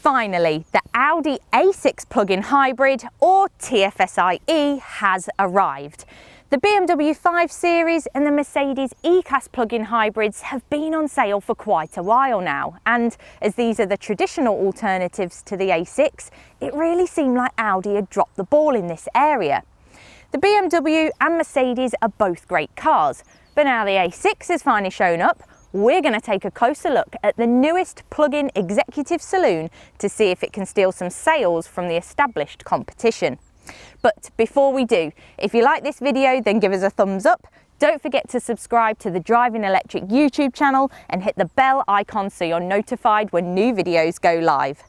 Finally, the Audi A6 plug-in hybrid, or TFSI E, has arrived. The BMW 5 Series and the Mercedes E-Class plug-in hybrids have been on sale for quite a while now, and as these are the traditional alternatives to the A6, it really seemed like Audi had dropped the ball in this area. The BMW and Mercedes are both great cars, but now the A6 has finally shown up, we're going to take a closer look at the newest plug-in executive saloon to see if it can steal some sales from the established competition. But before we do, if you like this video, then give us a thumbs up. Don't forget to subscribe to the Driving Electric YouTube channel and hit the bell icon so you're notified when new videos go live.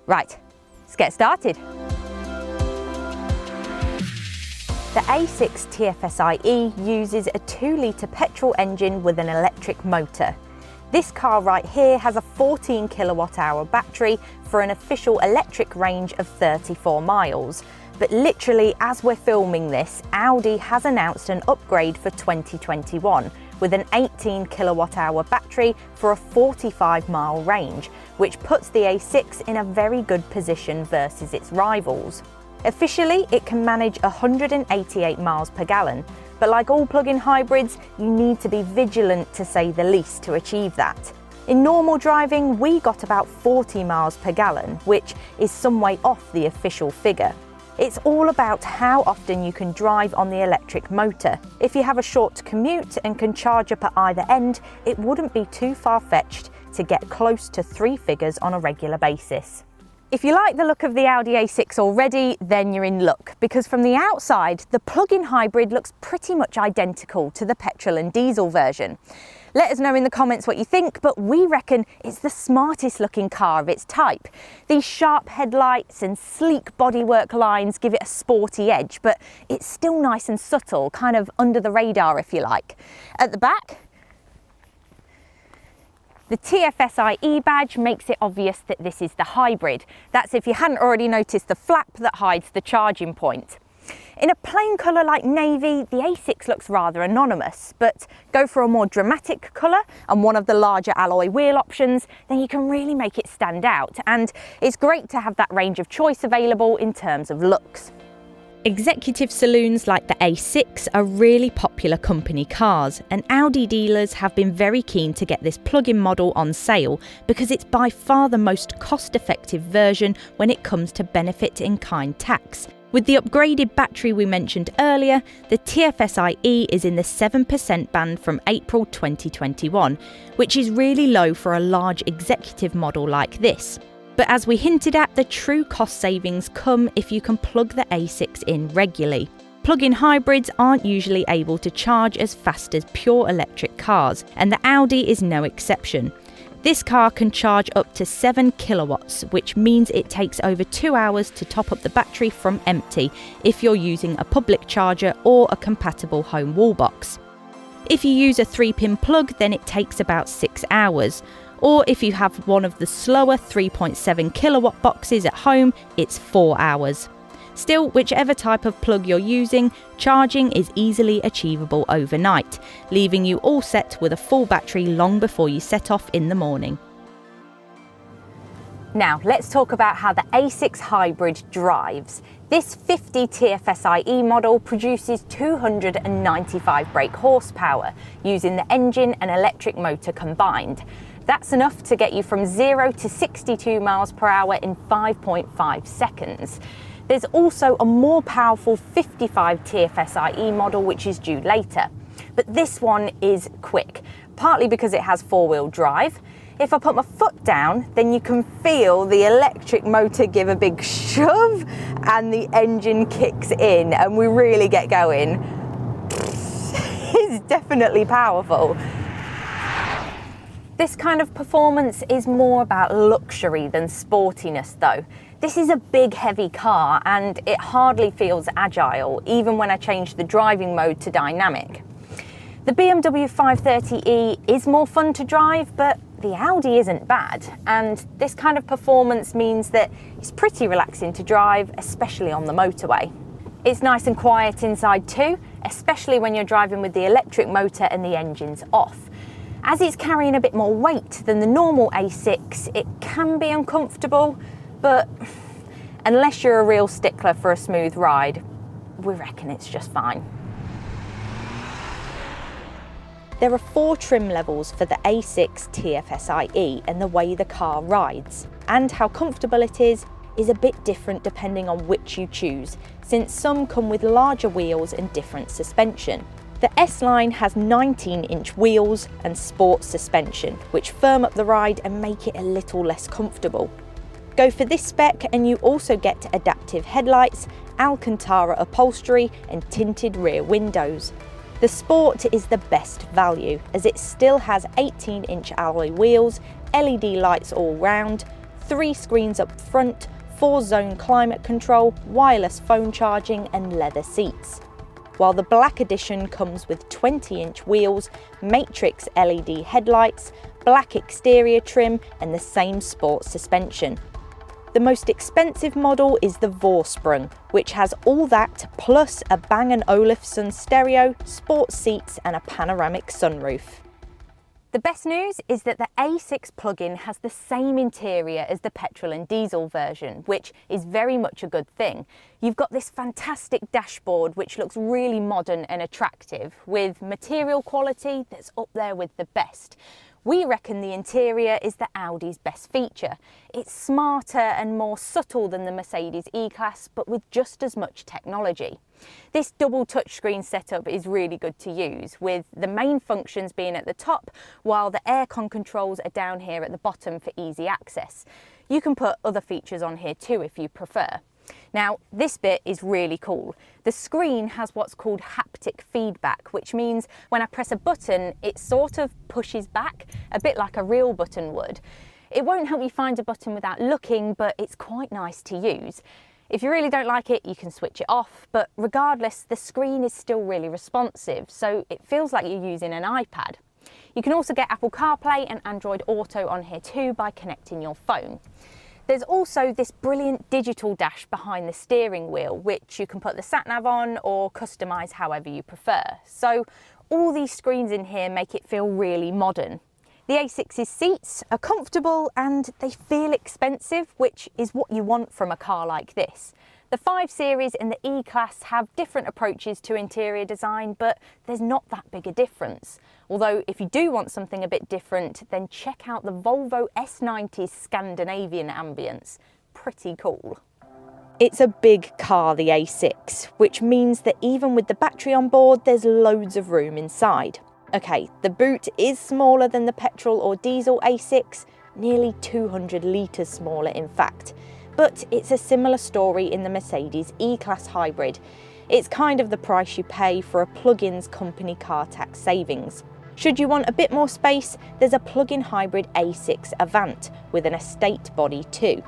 Right, let's get started. The A6 TFSI uses a 2-litre petrol engine with an electric motor. This car right here has a 14 kilowatt-hour battery for an official electric range of 34 miles. But literally, as we're filming this, Audi has announced an upgrade for 2021 with an 18 kilowatt-hour battery for a 45-mile range, which puts the A6 in a very good position versus its rivals. Officially, it can manage 188 miles per gallon, but like all plug-in hybrids, you need to be vigilant to say the least to achieve that. In normal driving, we got about 40 miles per gallon, which is some way off the official figure. It's all about how often you can drive on the electric motor. If you have a short commute and can charge up at either end, it wouldn't be too far-fetched to get close to 3 figures on a regular basis. If you like the look of the Audi A6 already, then you're in luck, because from the outside, the plug-in hybrid looks pretty much identical to the petrol and diesel version. Let us know in the comments what you think, but we reckon it's the smartest looking car of its type. These sharp headlights and sleek bodywork lines give it a sporty edge, but it's still nice and subtle, kind of under the radar if you like. At the back, the TFSI E badge makes it obvious that this is the hybrid. That's if you hadn't already noticed the flap that hides the charging point. In a plain colour like navy, the A6 looks rather anonymous, but go for a more dramatic colour and one of the larger alloy wheel options, then you can really make it stand out, and it's great to have that range of choice available in terms of looks. Executive saloons like the A6 are really popular company cars, and Audi dealers have been very keen to get this plug-in model on sale because it's by far the most cost-effective version when it comes to benefit-in-kind tax. With the upgraded battery we mentioned earlier, the TFSI E is in the 7% band from April 2021, which is really low for a large executive model like this. But as we hinted at, the true cost savings come if you can plug the A6 in regularly. Plug-in hybrids aren't usually able to charge as fast as pure electric cars, and the Audi is no exception. This car can charge up to 7 kilowatts, which means it takes over 2 hours to top up the battery from empty if you're using a public charger or a compatible home wall box. If you use a 3-pin plug, then it takes about 6 hours. Or if you have one of the slower 3.7 kilowatt boxes at home, it's 4 hours. Still, whichever type of plug you're using, charging is easily achievable overnight, leaving you all set with a full battery long before you set off in the morning. Now, let's talk about how the A6 hybrid drives. This 50 TFSI E model produces 295 brake horsepower, using the engine and electric motor combined. That's enough to get you from 0 to 62 miles per hour in 5.5 seconds. There's also a more powerful 55 TFSI E model which is due later. But this one is quick, partly because it has 4-wheel drive. If I put my foot down, then you can feel the electric motor give a big shove and the engine kicks in and we really get going. It's definitely powerful. This kind of performance is more about luxury than sportiness though. This is a big heavy car and it hardly feels agile, even when I change the driving mode to dynamic. The BMW 530e is more fun to drive, but the Audi isn't bad, and this kind of performance means that it's pretty relaxing to drive, especially on the motorway. It's nice and quiet inside too, especially when you're driving with the electric motor and the engine's off. As it's carrying a bit more weight than the normal A6, it can be uncomfortable, but unless you're a real stickler for a smooth ride, we reckon it's just fine. There are 4 trim levels for the A6 TFSI and the way the car rides, and how comfortable it is a bit different depending on which you choose, since some come with larger wheels and different suspension. The S-Line has 19-inch wheels and sport suspension, which firm up the ride and make it a little less comfortable. Go for this spec and you also get adaptive headlights, Alcantara upholstery and tinted rear windows. The Sport is the best value as it still has 18-inch alloy wheels, LED lights all round, 3 screens up front, 4-zone climate control, wireless phone charging and leather seats. While the Black Edition comes with 20-inch wheels, matrix LED headlights, black exterior trim and the same sport suspension. The most expensive model is the Vorsprung, which has all that plus a Bang & Olufsen stereo, sport seats and a panoramic sunroof. The best news is that the A6 plug-in has the same interior as the petrol and diesel version, which is very much a good thing. You've got this fantastic dashboard which looks really modern and attractive, with material quality that's up there with the best. We reckon the interior is the Audi's best feature. It's smarter and more subtle than the Mercedes E-Class, but with just as much technology. This double touchscreen setup is really good to use, with the main functions being at the top, while the aircon controls are down here at the bottom for easy access. You can put other features on here too if you prefer. Now, this bit is really cool. The screen has what's called haptic feedback, which means when I press a button, it sort of pushes back, a bit like a real button would. It won't help you find a button without looking, but it's quite nice to use. If you really don't like it, you can switch it off, but regardless, the screen is still really responsive, so it feels like you're using an iPad. You can also get Apple CarPlay and Android Auto on here too by connecting your phone. There's also this brilliant digital dash behind the steering wheel, which you can put the sat-nav on or customise however you prefer. So all these screens in here make it feel really modern. The A6's seats are comfortable and they feel expensive, which is what you want from a car like this. The 5 Series and the E-Class have different approaches to interior design, but there's not that big a difference. Although if you do want something a bit different, then check out the Volvo S90's Scandinavian ambience. Pretty cool. It's a big car, the A6, which means that even with the battery on board, there's loads of room inside. Okay, the boot is smaller than the petrol or diesel A6, nearly 200 litres smaller in fact. But it's a similar story in the Mercedes E-Class hybrid. It's kind of the price you pay for a plug-in's company car tax savings. Should you want a bit more space, there's a plug-in hybrid A6 Avant with an estate body too.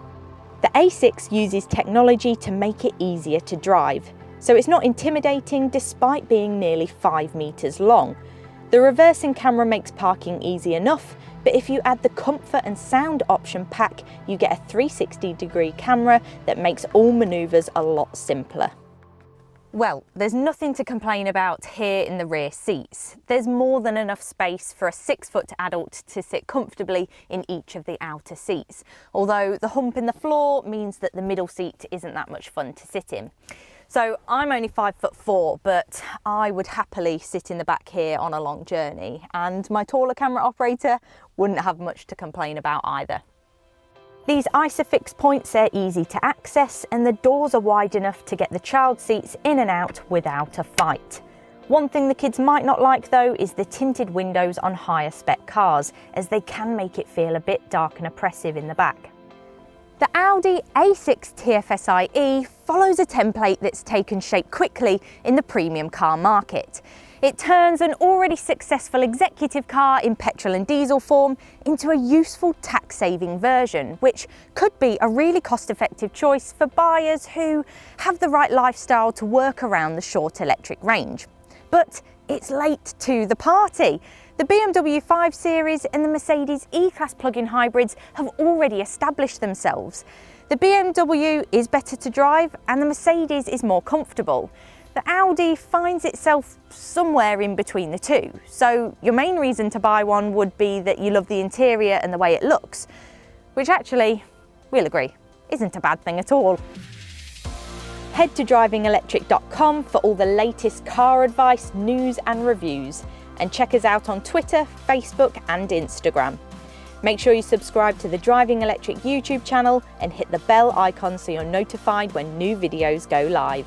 The A6 uses technology to make it easier to drive, so it's not intimidating despite being nearly 5 metres long. The reversing camera makes parking easy enough, but if you add the comfort and sound option pack, you get a 360-degree camera that makes all manoeuvres a lot simpler. Well, there's nothing to complain about here in the rear seats. There's more than enough space for a 6-foot adult to sit comfortably in each of the outer seats, although the hump in the floor means that the middle seat isn't that much fun to sit in. So I'm only 5'4", but I would happily sit in the back here on a long journey, and my taller camera operator wouldn't have much to complain about either. These ISOFIX points are easy to access, and the doors are wide enough to get the child seats in and out without a fight. One thing the kids might not like though is the tinted windows on higher spec cars, as they can make it feel a bit dark and oppressive in the back. The Audi A6 TFSI follows a template that's taken shape quickly in the premium car market. It turns an already successful executive car in petrol and diesel form into a useful tax-saving version, which could be a really cost-effective choice for buyers who have the right lifestyle to work around the short electric range. But it's late to the party. The BMW 5 Series and the Mercedes E-Class plug-in hybrids have already established themselves. The BMW is better to drive and the Mercedes is more comfortable. The Audi finds itself somewhere in between the two. So your main reason to buy one would be that you love the interior and the way it looks, which actually, we'll agree, isn't a bad thing at all. Head to DrivingElectric.com for all the latest car advice, news and reviews, and check us out on Twitter, Facebook and Instagram. Make sure you subscribe to the Driving Electric YouTube channel and hit the bell icon so you're notified when new videos go live.